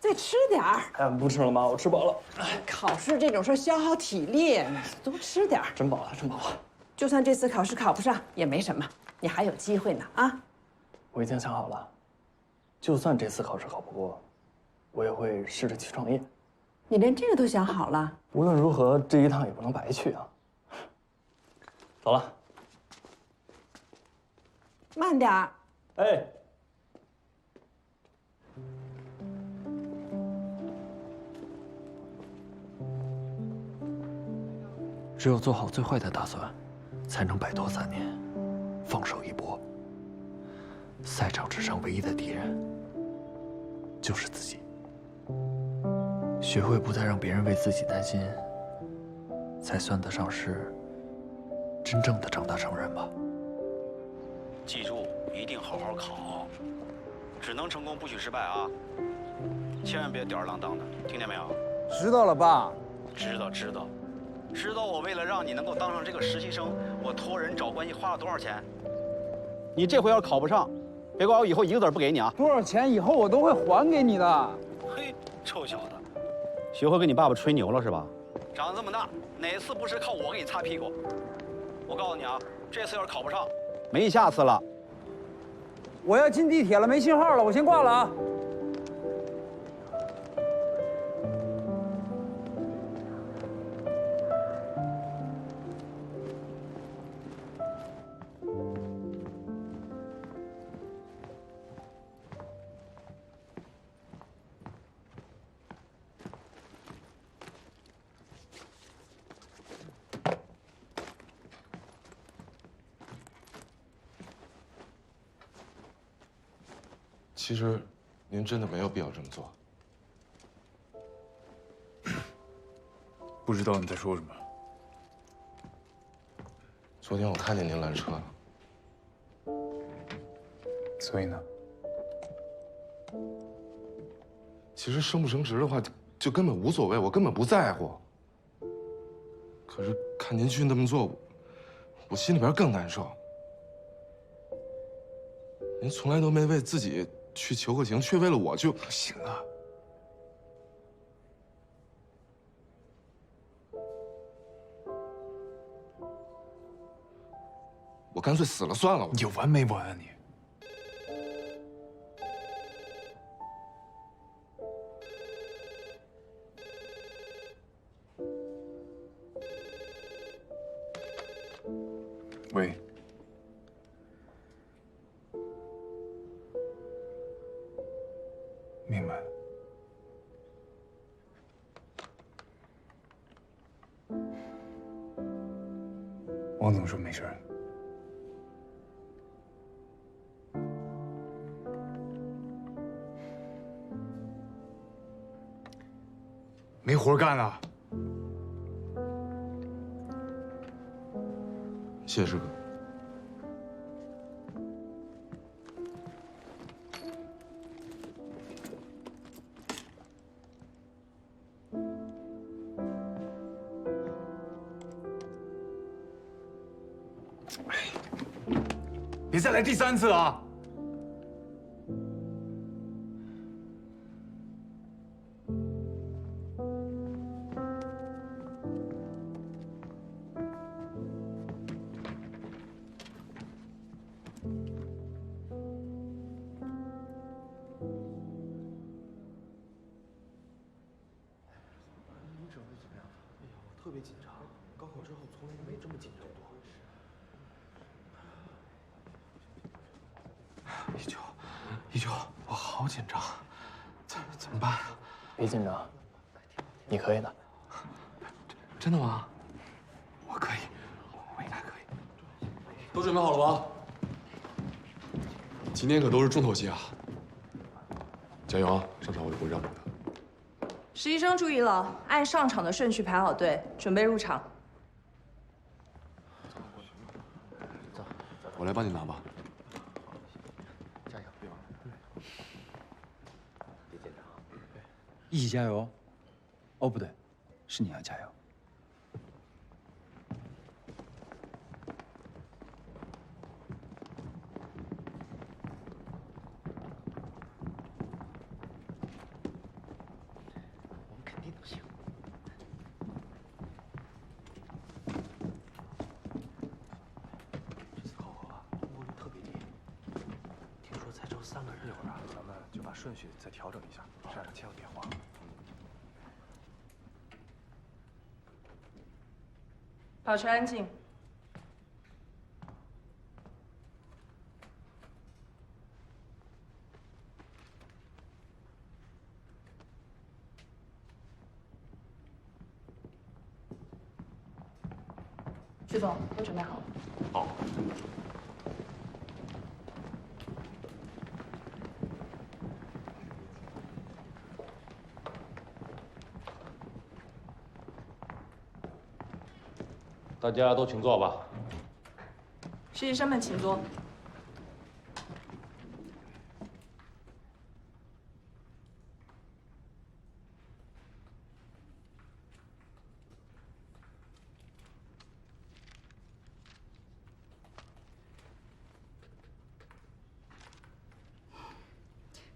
再吃点儿。哎，不吃了，妈，我吃饱了。考试这种事消耗体力，你多吃点儿。真饱了，真饱了。就算这次考试考不上也没什么，你还有机会呢啊！我已经想好了，就算这次考试考不过，我也会试着去创业。你连这个都想好了？无论如何，这一趟也不能白去啊。走了。慢点儿。哎。只有做好最坏的打算，才能摆脱3年，放手一搏。赛场之上唯一的敌人，就是自己。学会不再让别人为自己担心，才算得上是真正的长大成人吧。记住，一定好好考，只能成功不许失败啊！千万别吊儿郎当的，听见没有？知道了，爸。知道我为了让你能够当上这个实习生，我托人找关系花了多少钱？你这回要是考不上，别怪我以后一个子儿不给你啊！多少钱以后我都会还给你的。嘿，臭小子，学会跟你爸爸吹牛了是吧？长这么大，哪次不是靠我给你擦屁股？我告诉你啊，这次要是考不上，没下次了。我要进地铁了，没信号了，我先挂了啊。其实，您真的没有必要这么做。不知道你在说什么。昨天我看见您拦车了。所以呢？其实升不升职的话，就根本无所谓，我根本不在乎。可是看您去那么做，我心里边更难受。您从来都没为自己去求过情，却为了我就行了。我干脆死了算了。有完没完啊你？喂。明白了。王总说没事。没活干了。谢谢师哥。别再来第3次啊！特别紧张，高考之后从来没这么紧张过。一九，我好紧张，怎么办啊？别紧张，你可以的。真的吗？我可以，我应该可以。都准备好了吗？今天可都是重头戏啊！加油啊！上场我也不会让步的。实习生注意了，按上场的顺序排好队，准备入场。我来帮你拿吧。加油！别紧张。一起加油。哦，不对，是你要加油。3个人，一会儿啊，咱们就把顺序再调整一下，这样千万别慌。保持安静。徐总，都准备好了。好。大家都请坐吧。实习生们请坐。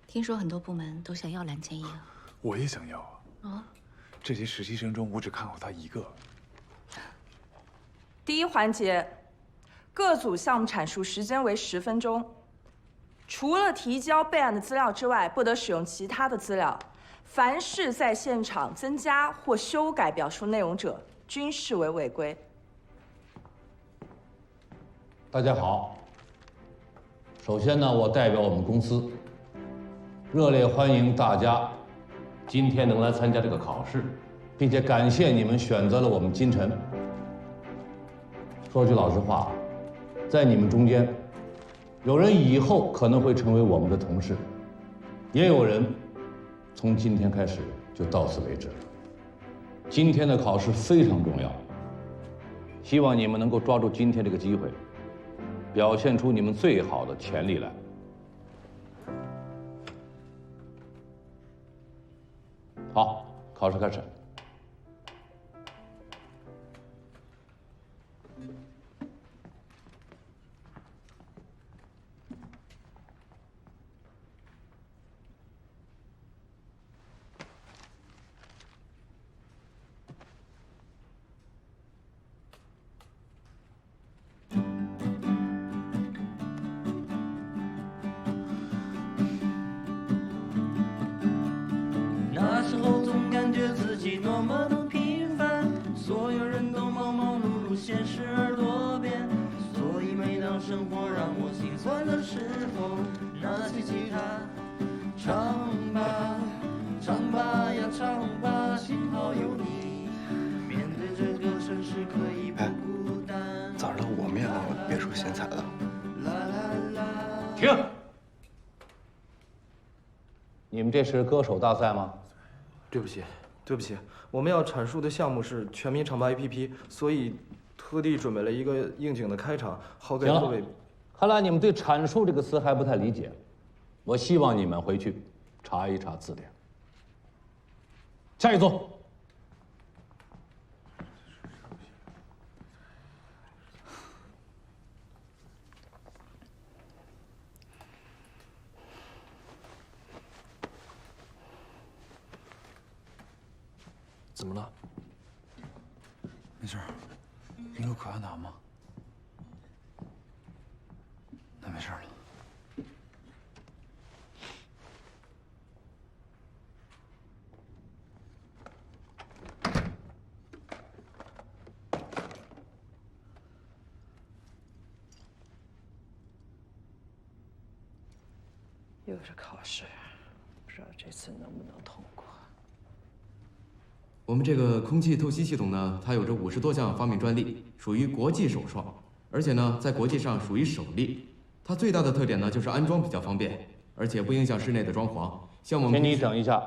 听说很多部门都想要蓝建英，我也想要啊。哦，这些实习生中，我只看好他一个。第一环节，各组项目阐述时间为10分钟，除了提交备案的资料之外，不得使用其他的资料。凡是在现场增加或修改表述内容者，均视为违规。大家好。首先呢，我代表我们公司，热烈欢迎大家今天能来参加这个考试，并且感谢你们选择了我们金晨。说句老实话，在你们中间，有人以后可能会成为我们的同事，也有人从今天开始就到此为止了。今天的考试非常重要，希望你们能够抓住今天这个机会，表现出你们最好的潜力来。好，考试开始。那时候总感觉自己多么的平凡，所有人都忙忙碌碌，现实而多变。所以每当生活让我心酸的时候，拿起吉他，唱吧，唱吧呀唱吧，幸好有你，面对这个城市可以不孤单。早知道我们也能有别出心裁了。停！你们这是歌手大赛吗？对不起，对不起，我们要阐述的项目是全民唱吧 APP， 所以特地准备了一个应景的开场，好给各位。看来你们对“阐述”这个词还不太理解，我希望你们回去查一查字典。下一组。怎么了？没事，你有可汗糖吗？那没事了。又是考试，不知道这次能不能通过。我们这个空气透析系统呢，它有着50多项发明专利，属于国际首创，而且呢，在国际上属于首例。它最大的特点呢，就是安装比较方便，而且不影响室内的装潢。像我们，请你等一下，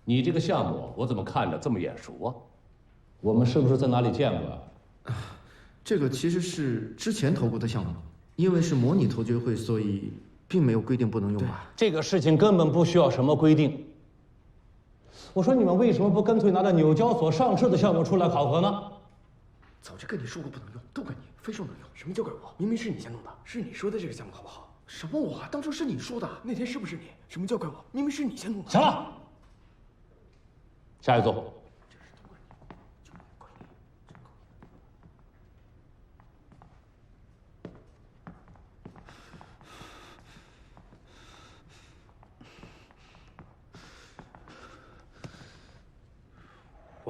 你这个项目我怎么看着这么眼熟啊？我们是不是在哪里见过啊？这个其实是之前投过的项目，因为是模拟头掘会，所以并没有规定不能用吧？这个事情根本不需要什么规定。我说你们为什么不干脆拿着纽交所上市的项目出来考核呢？早就跟你说过不能用，都怪你，非说能用。什么就怪我？明明是你先弄的，是你说的这个项目好不好？什么我？当初是你说的，那天是不是你？什么叫怪我？明明是你先弄的。行了，下一组。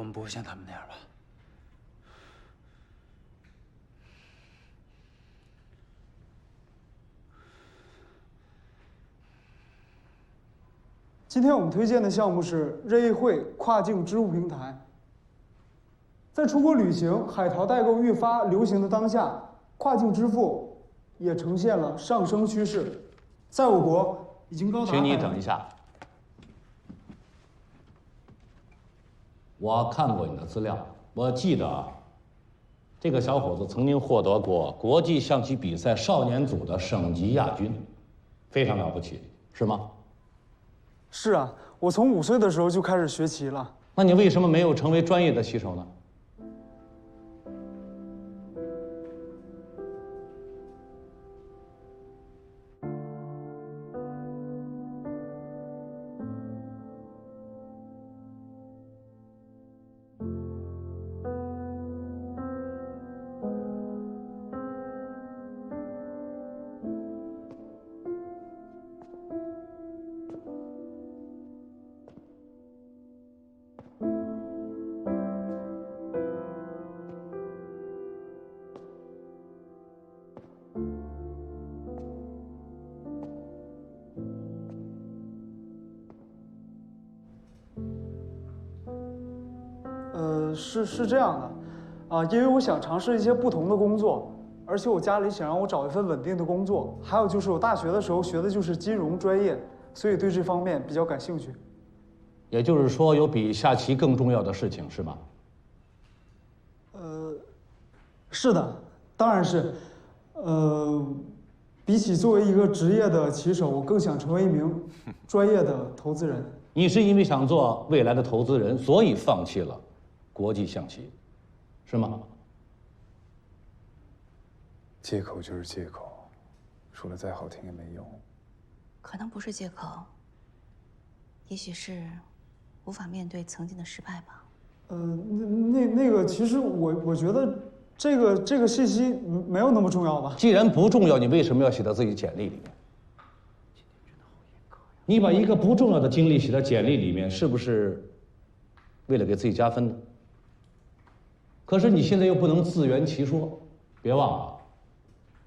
我们不会像他们那样吧？今天我们推荐的项目是任意汇跨境支付平台。在出国旅行、海淘代购愈发流行的当下，跨境支付也呈现了上升趋势。在我国已经高达。请你等一下，我看过你的资料，我记得这个小伙子曾经获得过国际象棋比赛少年组的省级亚军，非常了不起，是吗？是啊，我从5岁的时候就开始学棋了。那你为什么没有成为专业的棋手呢？是这样的，因为我想尝试一些不同的工作，而且我家里想让我找一份稳定的工作，还有就是我大学的时候学的就是金融专业，所以对这方面比较感兴趣。也就是说，有比下棋更重要的事情，是吗？是的，当然是。比起作为一个职业的棋手，我更想成为一名专业的投资人。你是因为想做未来的投资人，所以放弃了国际象棋，是吗？借口就是借口，说的再好听也没用。可能不是借口，也许是无法面对曾经的失败吧。那个，其实我觉得这个信息没有那么重要吧。既然不重要，你为什么要写到自己简历里面？你把一个不重要的经历写到简历里面，是不是为了给自己加分呢？可是你现在又不能自圆其说，别忘了，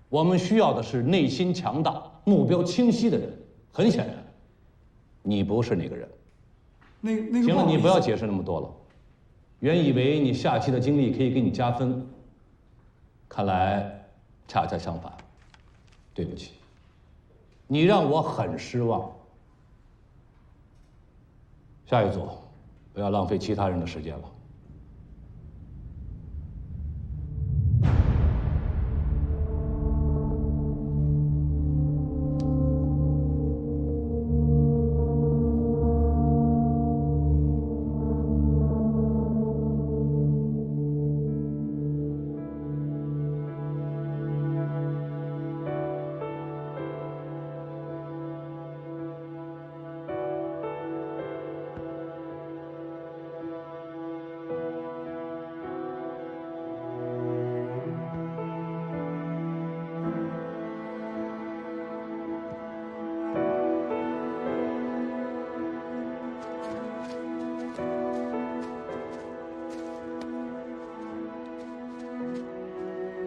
我们需要的是内心强大、目标清晰的人。很显然，你不是那个人。那个。行了，你不要解释那么多了。原以为你下棋的经历可以给你加分，看来恰恰相反。对不起，你让我很失望。下一组，不要浪费其他人的时间了。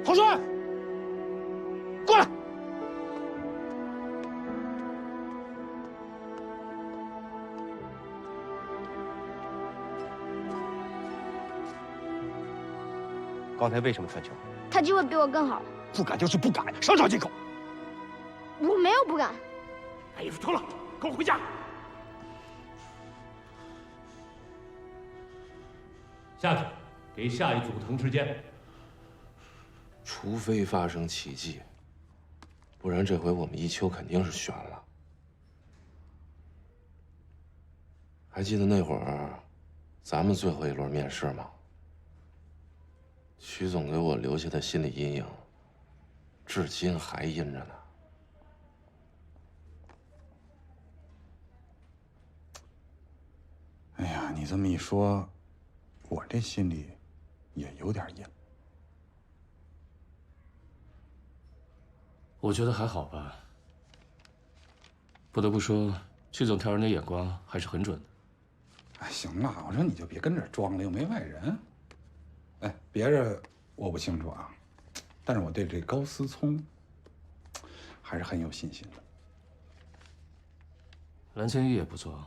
郝帅，过来。刚才为什么传球？他机会比我更好。不敢就是不敢，少找借口。我没有不敢。把衣服脱了，跟我回家。下去，给下一组腾时间。除非发生奇迹，不然这回我们一丘肯定是悬了。还记得那会儿，咱们最后一轮面试吗？曲总给我留下的心理阴影，至今还印着呢。哎呀，你这么一说，我这心里也有点阴。我觉得还好吧。不得不说，曲总挑人的眼光还是很准的。哎，行了，我说你就别跟这儿装了，又没外人。哎，别人我不清楚啊，但是我对这高思聪还是很有信心的。蓝千一也不错，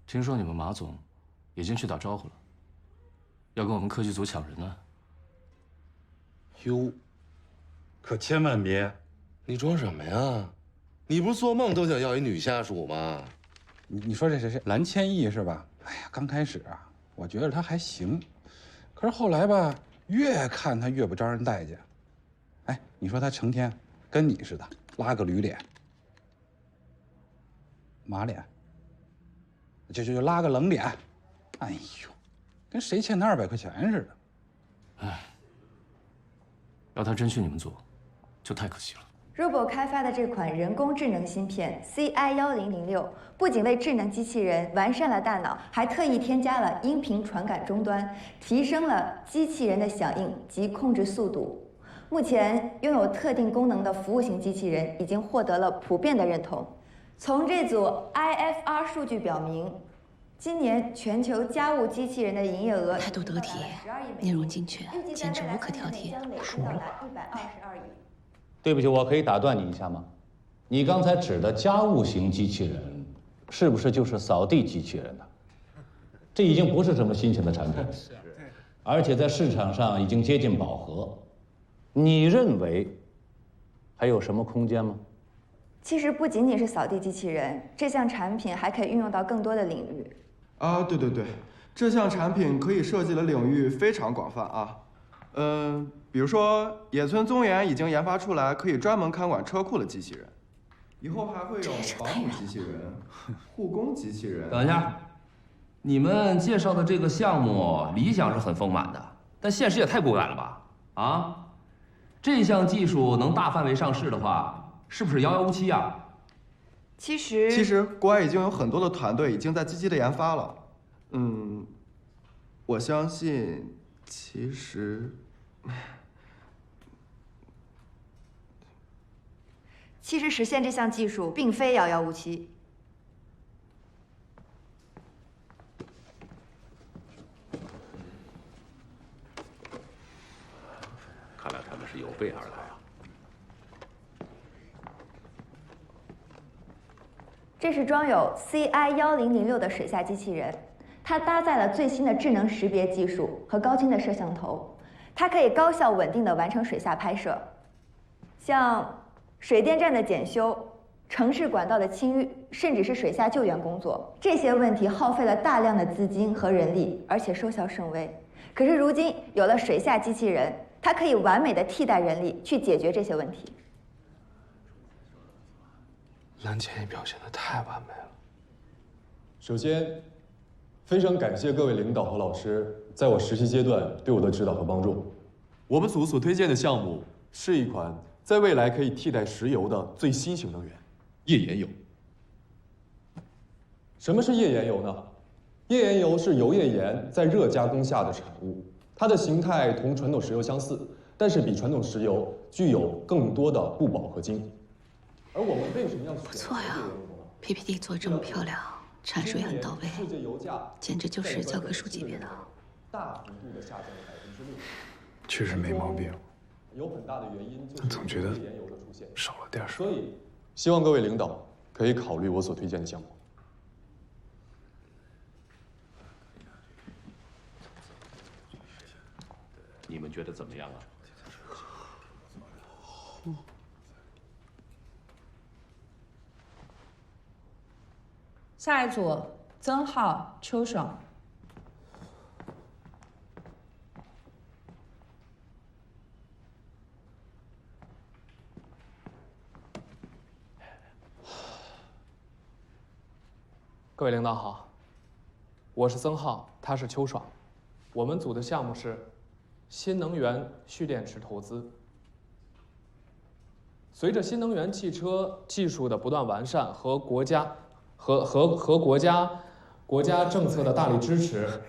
听说你们马总已经去打招呼了，要跟我们科技组抢人呢。哟，可千万别！你装什么呀？你不是做梦都想要一女下属吗？你说这谁？蓝千亿是吧？哎呀，刚开始啊，我觉得他还行，可是后来吧，越看他越不招人待见。哎，你说他成天跟你似的，拉个驴脸，马脸，就拉个冷脸，哎呦，跟谁欠他200块钱似的。哎，要他真去你们组，就太可惜了。Robo 开发的这款人工智能芯片 CI1006，不仅为智能机器人完善了大脑，还特意添加了音频传感终端，提升了机器人的响应及控制速度。目前，拥有特定功能的服务型机器人已经获得了普遍的认同。从这组 IFR 数据表明，今年全球家务机器人的营业额态度得体，内容精确，简直无可挑剔。说了122亿。对不起，我可以打断你一下吗？你刚才指的家务型机器人，是不是就是扫地机器人呢？这已经不是什么新型的产品，而且在市场上已经接近饱和。你认为还有什么空间吗？其实不仅仅是扫地机器人，这项产品还可以运用到更多的领域。啊，对，这项产品可以涉及的领域非常广泛啊。比如说野村宗元已经研发出来可以专门看管车库的机器人，以后还会有保姆机器人、护工机器人。等一下，你们介绍的这个项目理想是很丰满的，但现实也太骨感了吧？啊，这项技术能大范围上市的话，是不是遥遥无期啊？其实国外已经有很多的团队已经在积极的研发了。我相信，其实实现这项技术并非遥遥无期。看来他们是有备而来啊。这是装有 CI1006的水下机器人，它搭载了最新的智能识别技术和高清的摄像头，它可以高效稳定地完成水下拍摄，像水电站的检修、城市管道的清淤，甚至是水下救援工作，这些问题耗费了大量的资金和人力，而且收效甚微。可是如今有了水下机器人，它可以完美的替代人力去解决这些问题。蓝千一表现得太完美了。首先，非常感谢各位领导和老师在我实习阶段对我的指导和帮助。我们组所推荐的项目是一款在未来可以替代石油的最新型能源——页岩油。什么是页岩油呢？页岩油是油页岩在热加工下的产物，它的形态同传统石油相似，但是比传统石油具有更多的不饱和晶。而我们为什么要选不错呀 ，PPT 做得这么漂亮，阐述也很到位，简直就是教科书级别的。大幅度的下降了6%。确实没毛病，有很大的原因就是但总觉得少了点什么。所以，希望各位领导可以考虑我所推荐的项目。你们觉得怎么样啊？下一组，曾浩、邱爽。各位领导好，我是曾浩，他是邱爽。我们组的项目是新能源蓄电池投资。随着新能源汽车技术的不断完善和国家政策的大力支持，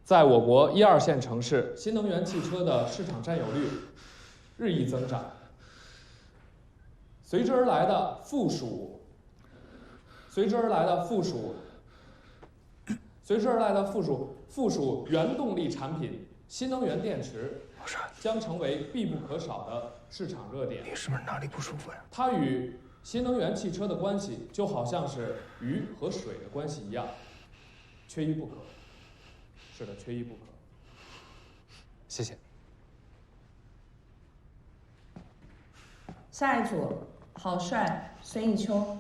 在我国1、2线城市，新能源汽车的市场占有率日益增长。随之而来的附属随之而来的附属原动力产品新能源电池将成为必不可少的市场热点。你是不是哪里不舒服呀？它与新能源汽车的关系就好像是鱼和水的关系一样，缺一不可。是的，缺一不可。谢谢。下一组，郝帅、孙艺秋。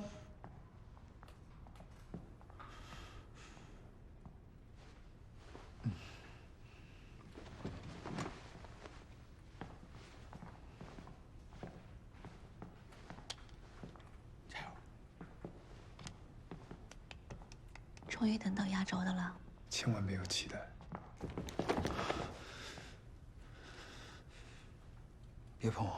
终于等到压轴的了。千万别有期待。别碰我！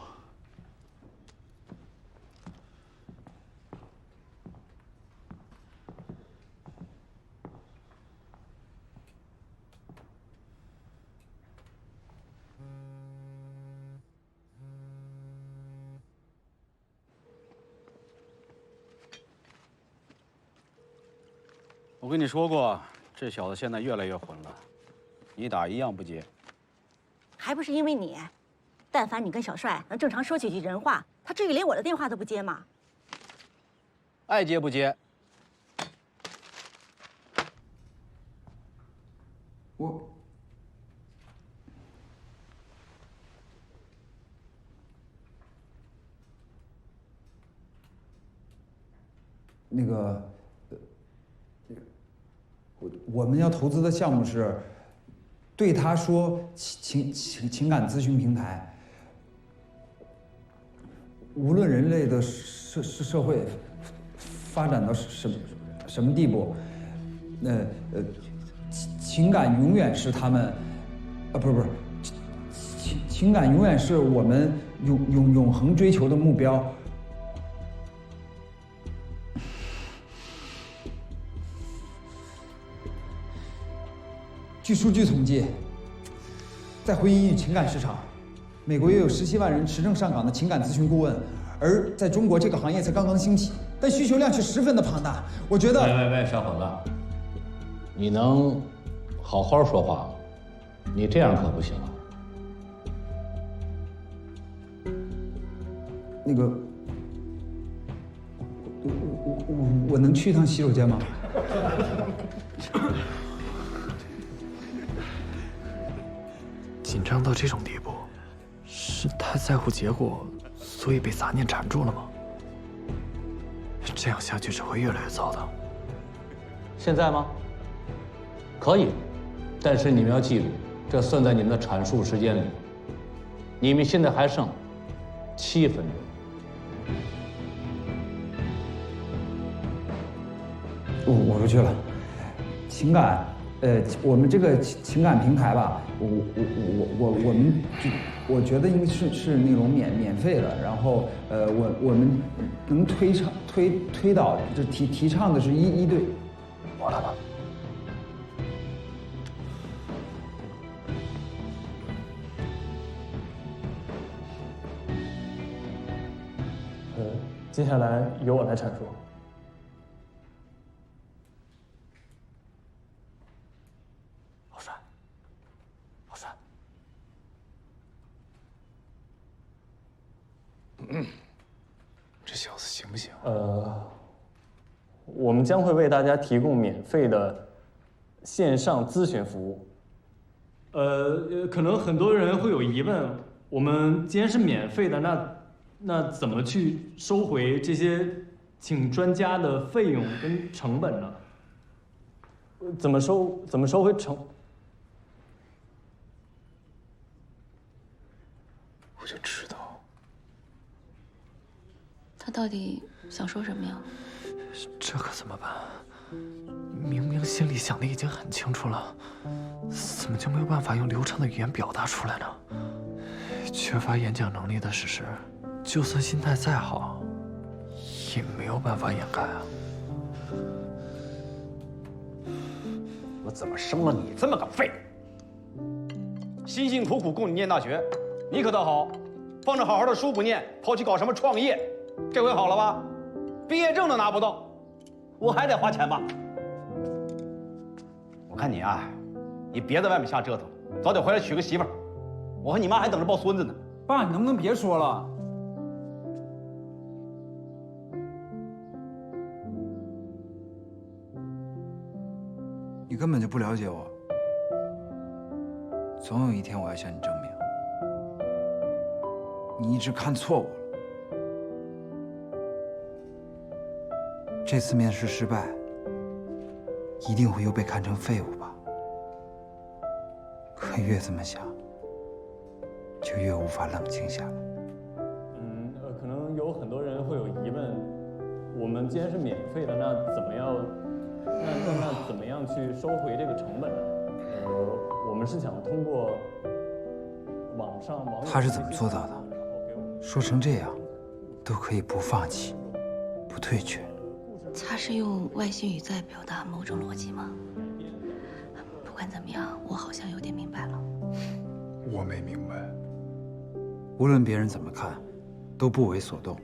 我跟你说过，这小子现在越来越混了，你打一样不接。还不是因为你，但凡你跟小帅能正常说几句人话，他至于连我的电话都不接吗？爱接不接。那个，我们要投资的项目是，对他说情感咨询平台。无论人类的社会发展到什么地步，情感永远是他们，不是，情感永远是我们永恒追求的目标。据数据统计，在婚姻与情感市场，美国约有17万人持证上岗的情感咨询顾问，而在中国这个行业才刚刚兴起，但需求量却十分的庞大。我觉得，喂，小伙子，你能好好说话吗？你这样可不行啊。那个，我能去一趟洗手间吗？紧张到这种地步，是太在乎结果，所以被杂念缠住了吗？这样下去只会越来越糟的。现在吗？可以，但是你们要记住，这算在你们的阐述时间里。你们现在还剩7分钟。我不去了。情感，我们这个情感平台吧，我觉得应该是那种免费的，然后我们能推导就提倡的是一对。我来吧。接下来由我来阐述。好帅。这小子行不行？我们将会为大家提供免费的线上咨询服务。可能很多人会有疑问，我们既然是免费的，那怎么去收回这些请专家的费用跟成本呢？怎么收回成？我就知道。他到底想说什么呀？这可怎么办？明明心里想的已经很清楚了，怎么就没有办法用流畅的语言表达出来呢？缺乏演讲能力的事实，就算心态再好，也没有办法掩盖啊。我怎么生了你这么个废物？辛辛苦苦供你念大学，你可倒好，放着好好的书不念，跑去搞什么创业，这回好了吧？毕业证都拿不到，我还得花钱吧？我看你啊，你别在外面瞎折腾，早点回来娶个媳妇儿。我和你妈还等着抱孙子呢。爸，你能不能别说了？你根本就不了解我，总有一天我要向你证明，你一直看错我了。这次面试失败，一定会又被看成废物吧？可越这么想，就越无法冷静下来。可能有很多人会有疑问，我们既然是免费的，那怎么样去收回这个成本呢？我们是想通过网友。他是怎么做到的？说成这样，都可以不放弃，不退却。他是用外星语在表达某种逻辑吗？不管怎么样，我好像有点明白了。我没明白。无论别人怎么看，都不为所动。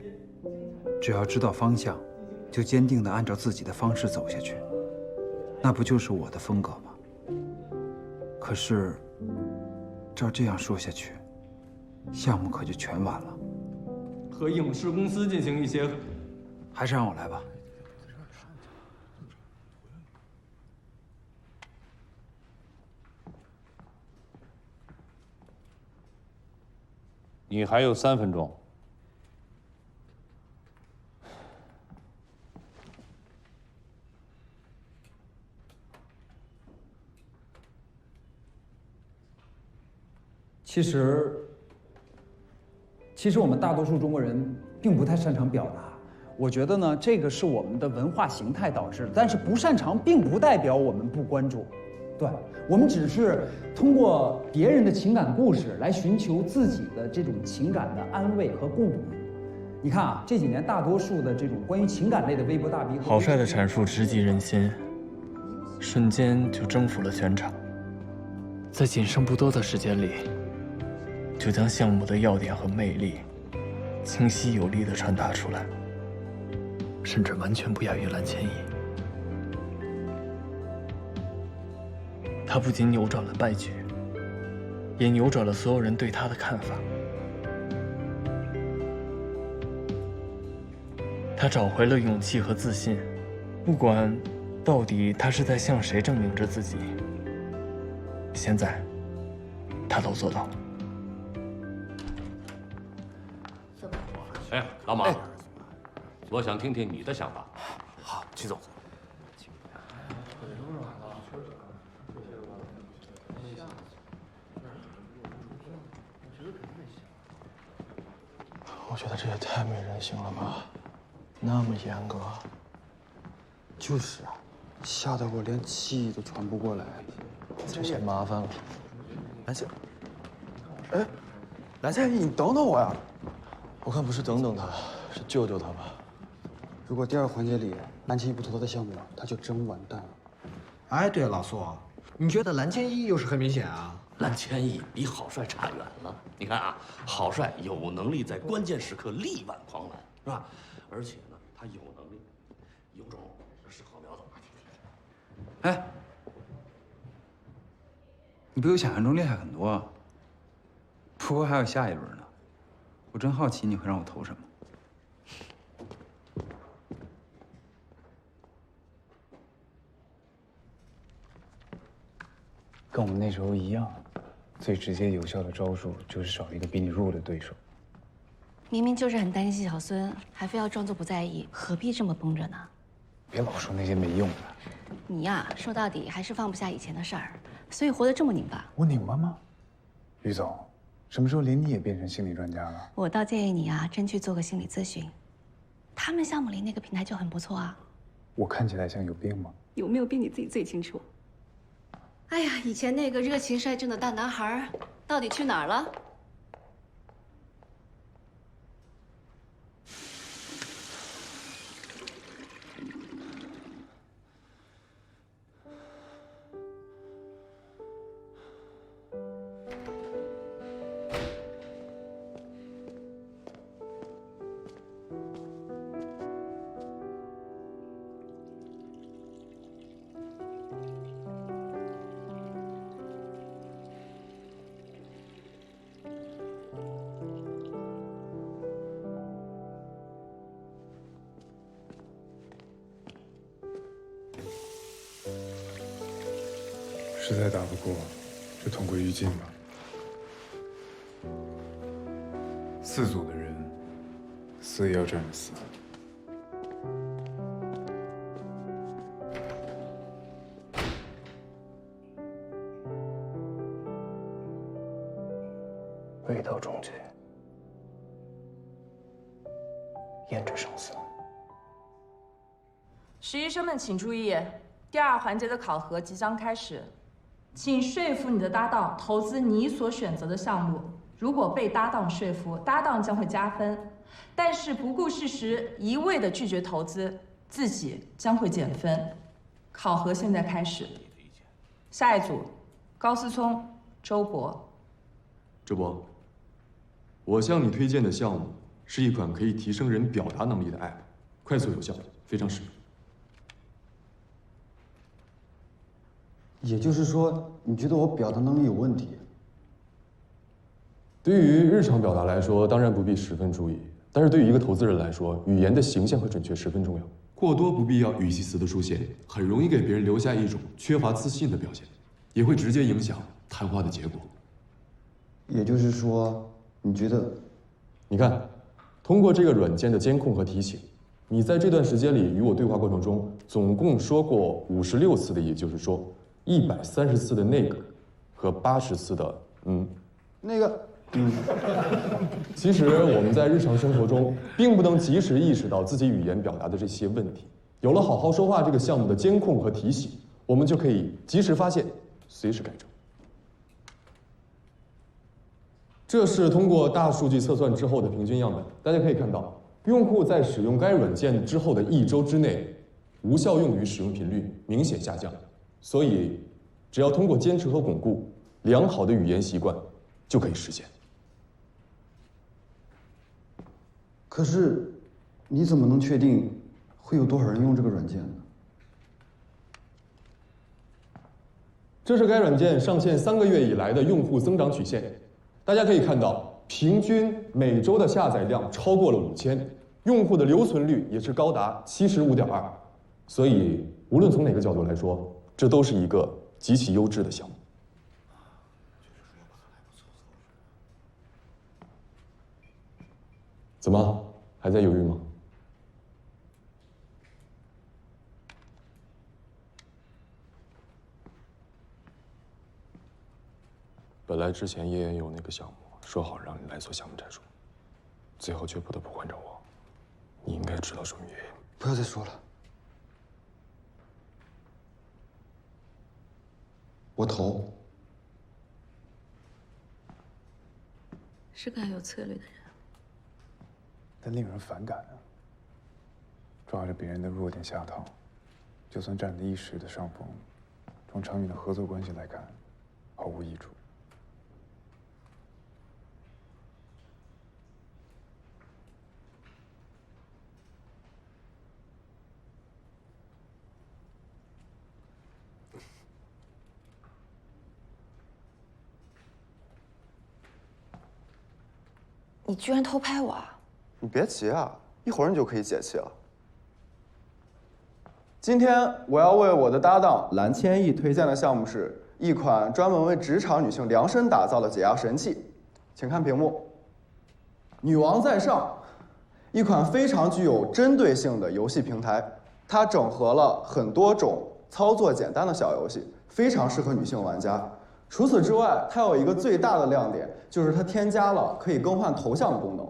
只要知道方向，就坚定地按照自己的方式走下去。那不就是我的风格吗？可是，照这样说下去，项目可就全完了。和影视公司进行一些，还是让我来吧。你还有3分钟。其实我们大多数中国人并不太擅长表达。我觉得呢，这个是我们的文化形态导致的，但是不擅长并不代表我们不关注。对，我们只是通过别人的情感故事来寻求自己的这种情感的安慰和共鸣。你看啊，这几年大多数的这种关于情感类的微博大 V， 郝帅的阐述直击人心，瞬间就征服了全场。在仅剩不多的时间里，就将项目的要点和魅力清晰有力地传达出来，甚至完全不亚于蓝千亿。他不仅扭转了败局，也扭转了所有人对他的看法。他找回了勇气和自信，不管到底他是在向谁证明着自己，现在他都做到了。哎，老马，我想听听你的想法。好，曲总。我觉得这也太没人性了吧，那么严格。就是啊，吓得我连气都喘不过来。这下麻烦了。蓝千，哎，蓝千，你等等我呀！我看不是等等他，是救救他吧。如果第2环节里蓝千一不投他的项目，他就真完蛋了。哎，对了，老苏，你觉得蓝千一又是很明显啊？蓝千亿比郝帅差远了。你看啊，郝帅有能力在关键时刻力挽狂澜，是吧？而且呢，他有能力，有种是好苗子。哎，你比我想象中厉害很多啊。不过还有下一轮呢，我真好奇你会让我投什么。跟我们那时候一样，最直接有效的招数就是少一个比你弱的对手。明明就是很担心小孙，还非要装作不在意，何必这么绷着呢？别老说那些没用的。你呀，说到底还是放不下以前的事儿，所以活得这么拧巴。我拧巴吗？于总，什么时候连你也变成心理专家了？我倒建议你啊，真去做个心理咨询。他们项目里那个平台就很不错啊。我看起来像有病吗？有没有病你自己最清楚。哎呀，以前那个热情率真的大男孩，到底去哪儿了？在打不过，就同归于尽吧。4组的人，死也要站着死。未到终局，焉知生死？实习生们请注意，第2环节的考核即将开始，请说服你的搭档投资你所选择的项目。如果被搭档说服，搭档将会加分；但是不顾事实，一味的拒绝投资，自己将会减分。考核现在开始。下一组，高思聪、周博。周博，我向你推荐的项目是一款可以提升人表达能力的 App， 快速有效，非常实用。也就是说，你觉得我表达能力有问题？对于日常表达来说，当然不必十分注意，但是对于一个投资人来说，语言的形象和准确十分重要。过多不必要语气词的出现，很容易给别人留下一种缺乏自信的表现，也会直接影响谈话的结果。也就是说，你觉得？你看，通过这个软件的监控和提醒，你在这段时间里与我对话过程中，总共说过56次的，也就是说130次的那个，和80次的那个。其实我们在日常生活中并不能及时意识到自己语言表达的这些问题。有了好好说话这个项目的监控和提醒，我们就可以及时发现，随时改正。这是通过大数据测算之后的平均样本，大家可以看到，用户在使用该软件之后的1周之内，无效用语使用频率明显下降。所以，只要通过坚持和巩固良好的语言习惯，就可以实现。可是，你怎么能确定会有多少人用这个软件呢？这是该软件上线3个月以来的用户增长曲线。大家可以看到，平均每周的下载量超过了5000，用户的留存率也是高达75.2%。所以，无论从哪个角度来说，这都是一个极其优质的项目。怎么，还在犹豫吗？本来之前也有那个项目，说好让你来做项目战术，最后却不得不换成我。你应该知道什么原因。不要再说了，我投。是个有策略的人。但令人反感啊！抓着别人的弱点下套，就算占了一时的上风，从长远的合作关系来看，毫无益处。你居然偷拍我啊！你别急啊，一会儿你就可以解气了。今天我要为我的搭档蓝千亿推荐的项目是一款专门为职场女性量身打造的解压神器，请看屏幕。女王在上，一款非常具有针对性的游戏平台，它整合了很多种操作简单的小游戏，非常适合女性玩家。除此之外，它有一个最大的亮点，就是它添加了可以更换头像的功能。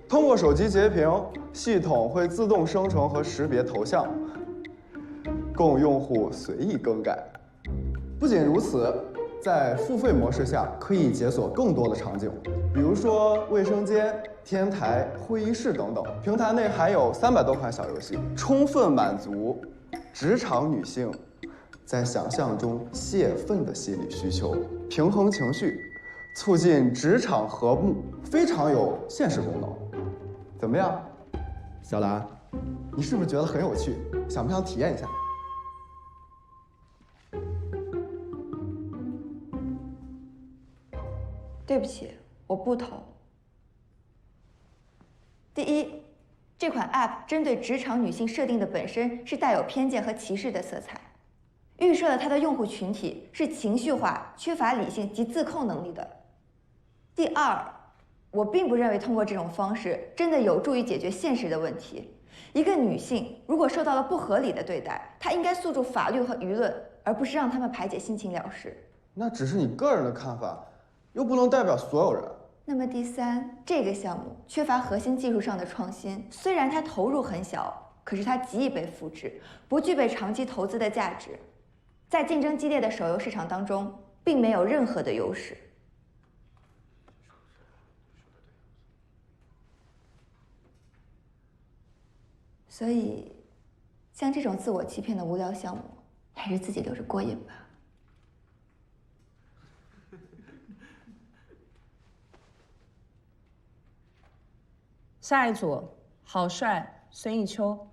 通过手机截屏，系统会自动生成和识别头像，供用户随意更改。不仅如此，在付费模式下可以解锁更多的场景，比如说卫生间、天台、会议室等等。平台内还有300多款小游戏，充分满足职场女性在想象中泄愤的心理需求，平衡情绪，促进职场和睦，非常有现实功能。怎么样，小兰？你是不是觉得很有趣？想不想体验一下？对不起，我不投。第一，这款 App 针对职场女性设定的本身是带有偏见和歧视的色彩，预设了它的用户群体是情绪化、缺乏理性及自控能力的。第二，我并不认为通过这种方式真的有助于解决现实的问题。一个女性如果受到了不合理的对待，她应该诉诸法律和舆论，而不是让他们排解心情了事。那只是你个人的看法，又不能代表所有人。那么第三，这个项目缺乏核心技术上的创新，虽然它投入很小，可是它极易被复制，不具备长期投资的价值，在竞争激烈的手游市场当中，并没有任何的优势。所以，像这种自我欺骗的无聊项目，还是自己留着过瘾吧。下一组，郝帅、孙艺秋。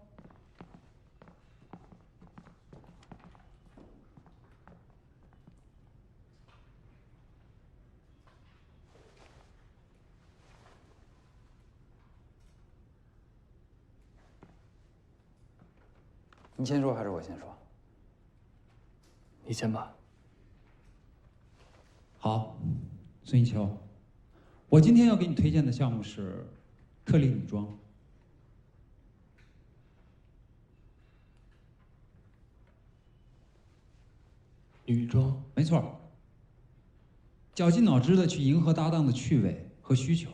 你先说还是我先说？你先吧。好，孙艺秋，我今天要给你推荐的项目是特丽女装。女装？没错。绞尽脑汁的去迎合搭档的趣味和需求，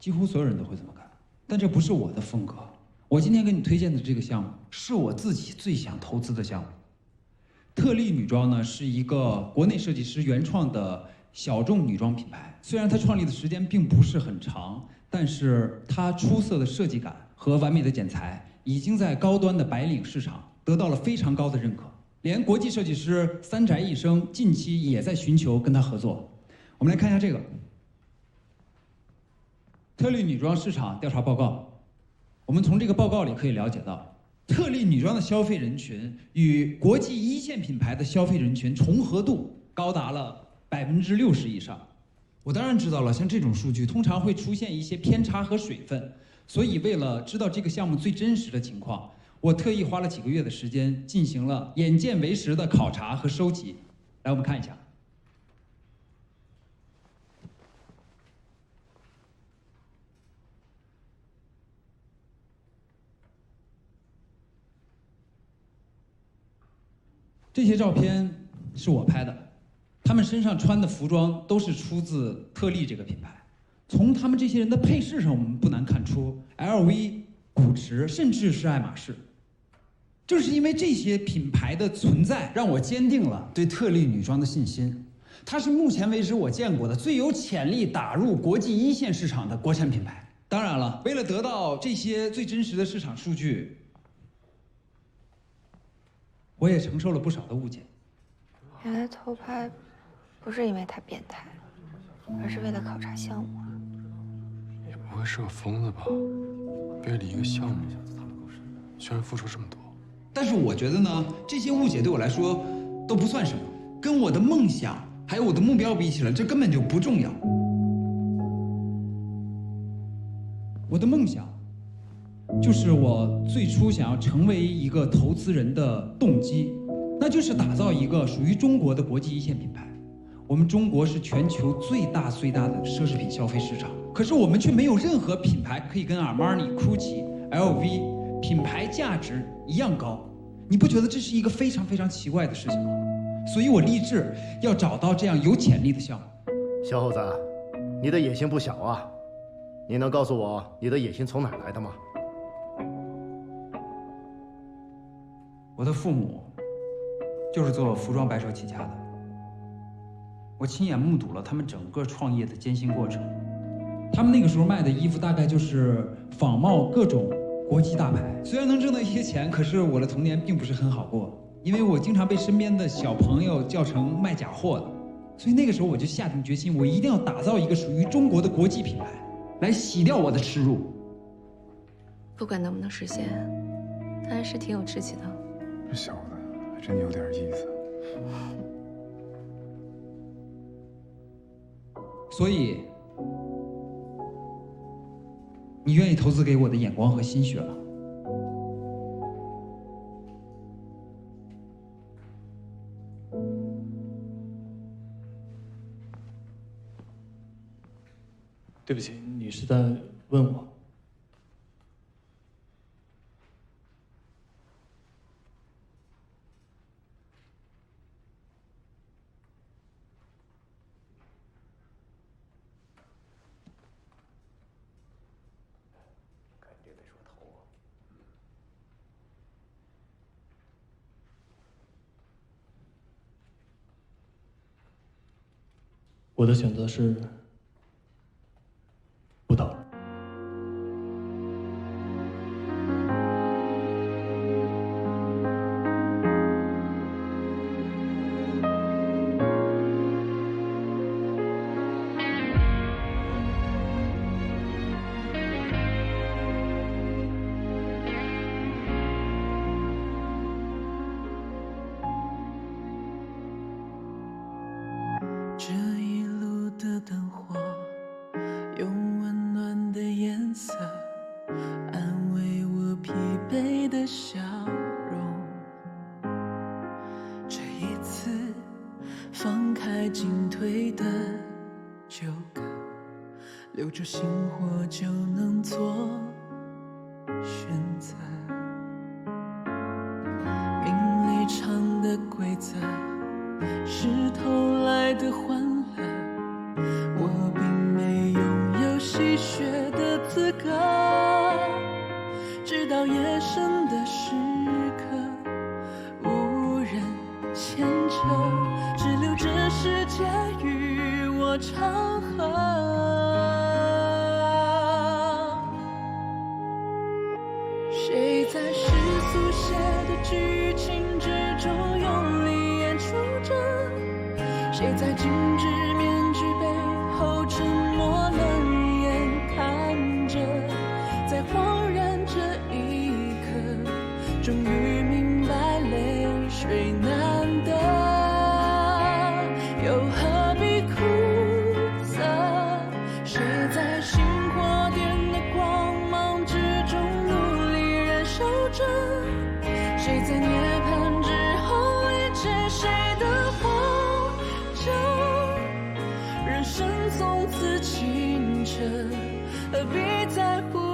几乎所有人都会这么干。但这不是我的风格。我今天给你推荐的这个项目，是我自己最想投资的项目。特丽女装呢，是一个国内设计师原创的小众女装品牌。虽然它创立的时间并不是很长，但是它出色的设计感和完美的剪裁，已经在高端的白领市场得到了非常高的认可。连国际设计师三宅一生近期也在寻求跟他合作。我们来看一下这个特丽女装市场调查报告。我们从这个报告里可以了解到，特丽女装的消费人群与国际一线品牌的消费人群重合度高达了60%以上。我当然知道了，像这种数据通常会出现一些偏差和水分，所以为了知道这个项目最真实的情况，我特意花了几个月的时间进行了眼见为实的考察和收集。来，我们看一下。这些照片是我拍的，他们身上穿的服装都是出自特丽这个品牌。从他们这些人的配饰上，我们不难看出 LV、古驰，甚至是爱马仕。正是因为这些品牌的存在，让我坚定了对特丽女装的信心。它是目前为止我见过的最有潜力打入国际一线市场的国产品牌。当然了，为了得到这些最真实的市场数据，我也承受了不少的误解。原来偷拍不是因为他变态，而是为了考察项目啊。也不会是个疯子吧？为了一个项目，居然付出这么多。但是我觉得呢，这些误解对我来说都不算什么，跟我的梦想还有我的目标比起来，这根本就不重要。我的梦想就是我最初想要成为一个投资人的动机，那就是打造一个属于中国的国际一线品牌。我们中国是全球最大的奢侈品消费市场，可是我们却没有任何品牌可以跟阿玛尼、GUCCI、LV品牌价值一样高。你不觉得这是一个非常非常奇怪的事情吗？所以我立志要找到这样有潜力的项目。小伙子，你的野心不小啊！你能告诉我你的野心从哪儿来的吗？我的父母就是做服装白手起家的，我亲眼目睹了他们整个创业的艰辛过程。他们那个时候卖的衣服大概就是仿冒各种国际大牌，虽然能挣到一些钱，可是我的童年并不是很好过，因为我经常被身边的小朋友叫成卖假货的。所以那个时候我就下定决心，我一定要打造一个属于中国的国际品牌，来洗掉我的耻辱。不管能不能实现，他还是挺有志气的。这小子还真有点意思。所以，你愿意投资给我的眼光和心血吗？对不起，你是在问我？我的选择是不倒。这一路的灯火，用温暖的颜色安慰我疲惫的笑容。这一次放开进退的纠葛，留住星火就能做选择。名利场的规则是偷来的欢乐，我并没拥有戏谑的资格。直到夜深的时刻，无人牵扯，只留这世界与我长河。谁在世俗写的剧情之中用力演出着？谁在精致面具背后沉默冷眼看着？在恍然这一刻，终于明白泪水难得，又何必苦涩？谁在星火点的光芒之中努力燃烧着？谁在涅槃之后理解谁的活着？人生从此清澈，何必在乎？